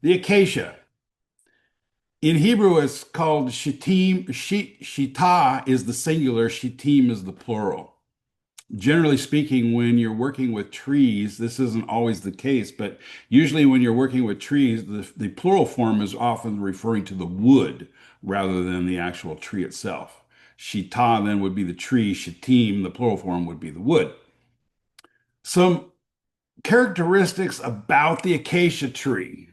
The acacia. In Hebrew, it's called shittim. Shita is the singular, shittim is the plural. Generally speaking, when you're working with trees, this isn't always the case, but usually when you're working with trees, the plural form is often referring to the wood rather than the actual tree itself. Shita then would be the tree, shittim, the plural form would be the wood. Some characteristics about the acacia tree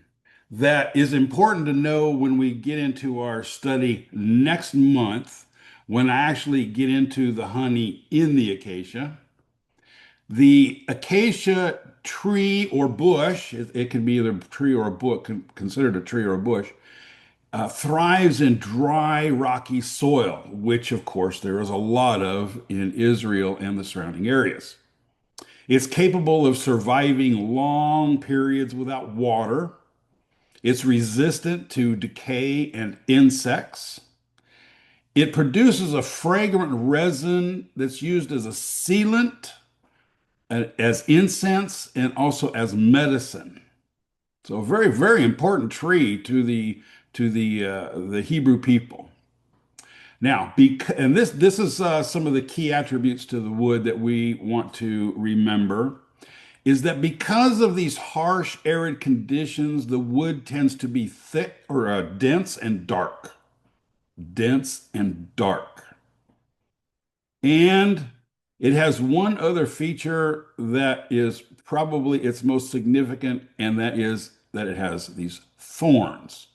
that is important to know when we get into our study next month, when I actually get into the honey in the acacia. The acacia tree or bush, it can be either a tree or a bush, considered a tree or a bush, thrives in dry, rocky soil, which of course there is a lot of in Israel and the surrounding areas. It's capable of surviving long periods without water. It's resistant to decay and insects. It produces a fragrant resin that's used as a sealant, as incense, and also as medicine. So a very, very important tree to the Hebrew people. Now, and this is some of the key attributes to the wood that we want to remember is that because of these harsh, arid conditions, the wood tends to be thick or dense and dark. Dense and dark. And it has one other feature that is probably its most significant, and that is that it has these thorns.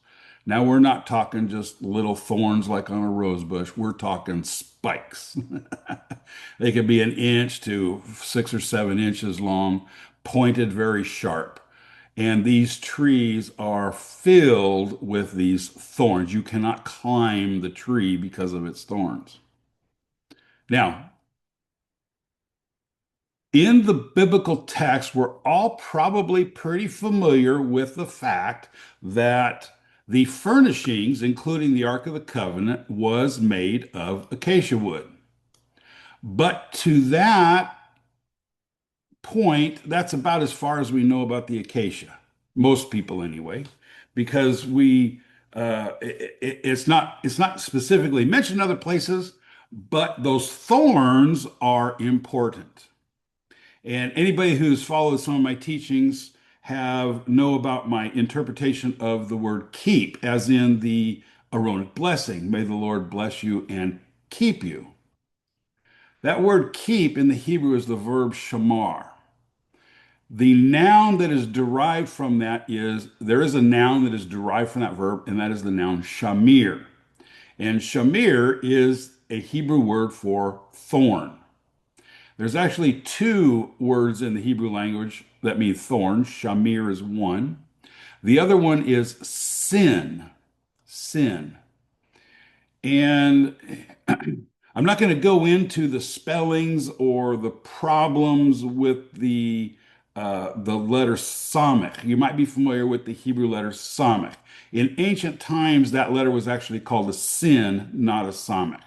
Now, we're not talking just little thorns like on a rose bush. We're talking spikes. They could be an inch to 6 or 7 inches long, pointed very sharp. And these trees are filled with these thorns. You cannot climb the tree because of its thorns. Now, in the biblical text, we're all probably pretty familiar with the fact that the furnishings, including the Ark of the Covenant, was made of acacia wood. But to that point, that's about as far as we know about the acacia. Most people, anyway, because it's not specifically mentioned in other places, but those thorns are important. And anybody who's followed some of my teachings have know about my interpretation of the word keep, as in the Aaronic blessing. May the Lord bless you and keep you. That word keep in the Hebrew is the verb shamar. The noun that is derived from that is, there is a noun that is derived from that verb, and that is the noun shamir. And shamir is a Hebrew word for thorn. There's actually two words in the Hebrew language that mean thorn. Shamir is one. The other one is sin. Sin. And I'm not going to go into the spellings or the problems with the letter samech. You might be familiar with the Hebrew letter samech. In ancient times, that letter was actually called a sin, not a samech.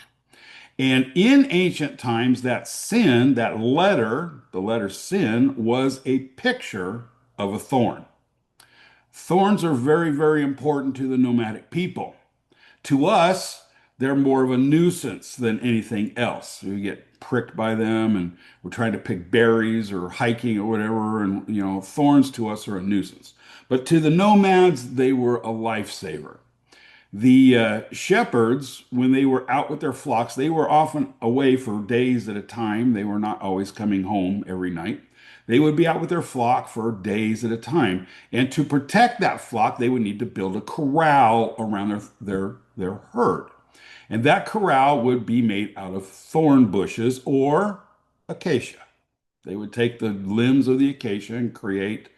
And in ancient times, that sin, that letter, the letter sin, was a picture of a thorn. Thorns are very, very important to the nomadic people. To us, they're more of a nuisance than anything else. We get pricked by them and we're trying to pick berries or hiking or whatever. And, thorns to us are a nuisance. But to the nomads, they were a lifesaver. The shepherds, when they were out with their flocks, they were often away for days at a time. They were not always coming home every night. They would be out with their flock for days at a time. And to protect that flock, they would need to build a corral around their herd. And that corral would be made out of thorn bushes or acacia. They would take the limbs of the acacia and create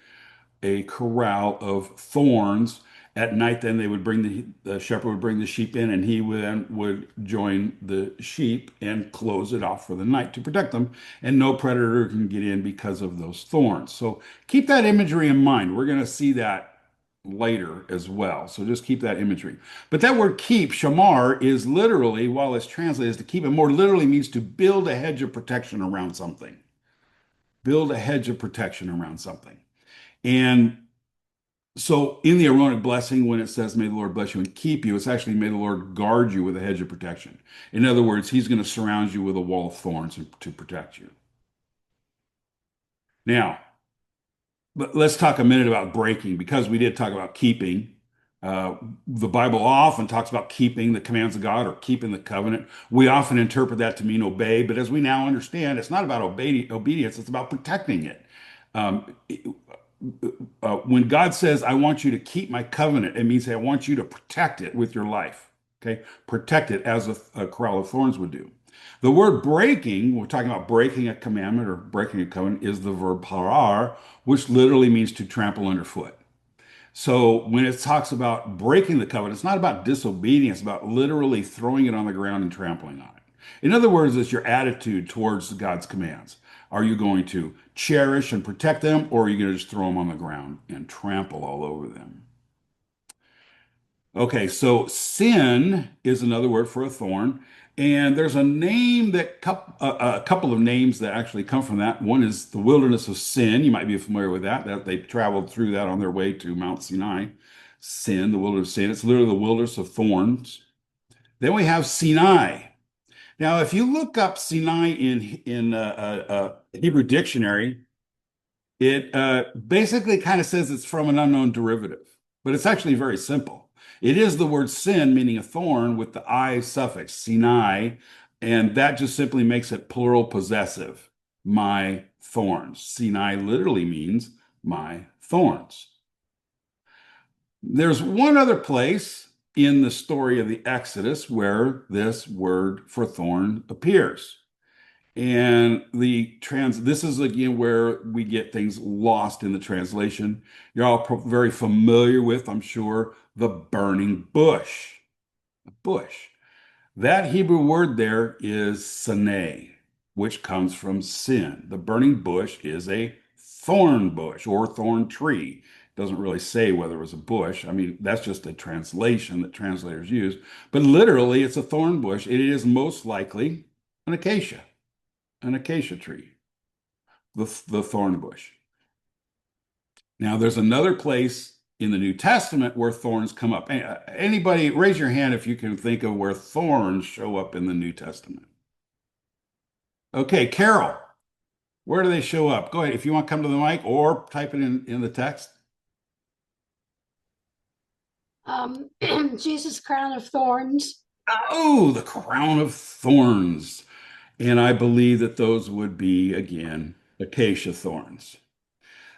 a corral of thorns. At night, then they would bring the shepherd would bring the sheep in, and he would join the sheep and close it off for the night to protect them, and no predator can get in because of those thorns. So keep that imagery in mind. We're going to see that later as well. So just keep that imagery. But that word keep, shamar, is literally, while it's translated as to keep, it more literally means to build a hedge of protection around something. Build a hedge of protection around something. And So in the Aaronic blessing, when it says, may the Lord bless you and keep you, it's actually, may the Lord guard you with a hedge of protection. In other words, he's going to surround you with a wall of thorns to protect you. Now, but let's talk a minute about breaking because we did talk about keeping. Uh, the Bible often talks about keeping the commands of God or keeping the covenant. We often interpret that to mean obey, but as we now understand, it's not about obedience, it's about protecting it. Um, when God says, I want you to keep my covenant, it means I want you to protect it with your life. Okay? Protect it as a crown of thorns would do. The word breaking, we're talking about breaking a commandment or breaking a covenant, is the verb parar, which literally means to trample underfoot. So when it talks about breaking the covenant, it's not about disobedience, it's about literally throwing it on the ground and trampling on it. In other words, it's your attitude towards God's commands. Are you going to cherish and protect them, or are you going to just throw them on the ground and trample all over them? Okay, so sin is another word for a thorn, and there's a name that a couple of names that actually come from that. One is the wilderness of Sin. You might be familiar with that. That they traveled through that on their way to Mount Sinai. Sin, the wilderness of Sin. It's literally the wilderness of thorns. Then we have Sinai. Now, if you look up Sinai in Hebrew dictionary, it basically kind of says it's from an unknown derivative, but it's actually very simple. It is the word sin, meaning a thorn, with the I suffix, Sinai, and that just simply makes it plural possessive. My thorns. Sinai literally means my thorns. There's one other place in the story of the Exodus where this word for thorn appears. And this is again where we get things lost in the translation. You're all very familiar with, I'm sure, the burning bush. A bush. That Hebrew word there is sane, which comes from sin. The burning bush is a thorn bush or thorn tree. It doesn't really say whether it was a bush. I mean, that's just a translation that translators use. But literally, it's a thorn bush. It is most likely an acacia tree, the thorn bush. Now, there's another place in the New Testament where thorns come up. Anybody, raise your hand if you can think of where thorns show up in the New Testament. Okay, Carol, where do they show up? Go ahead, if you want to come to the mic or type it in the text. Jesus' crown of thorns. Oh, the crown of thorns. And I believe that those would be, again, acacia thorns.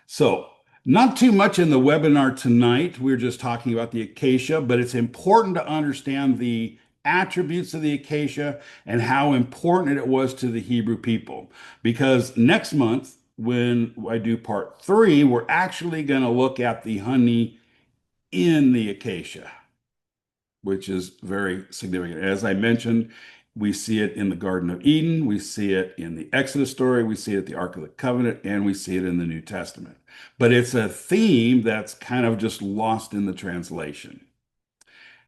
So, not too much in the webinar tonight. We're just talking about the acacia, but it's important to understand the attributes of the acacia and how important it was to the Hebrew people. Because next month, when I do part three, we're actually going to look at the honey in the acacia, which is very significant. As I mentioned, we see it in the Garden of Eden, we see it in the Exodus story, we see it at the Ark of the Covenant, and we see it in the New Testament. But it's a theme that's kind of just lost in the translation.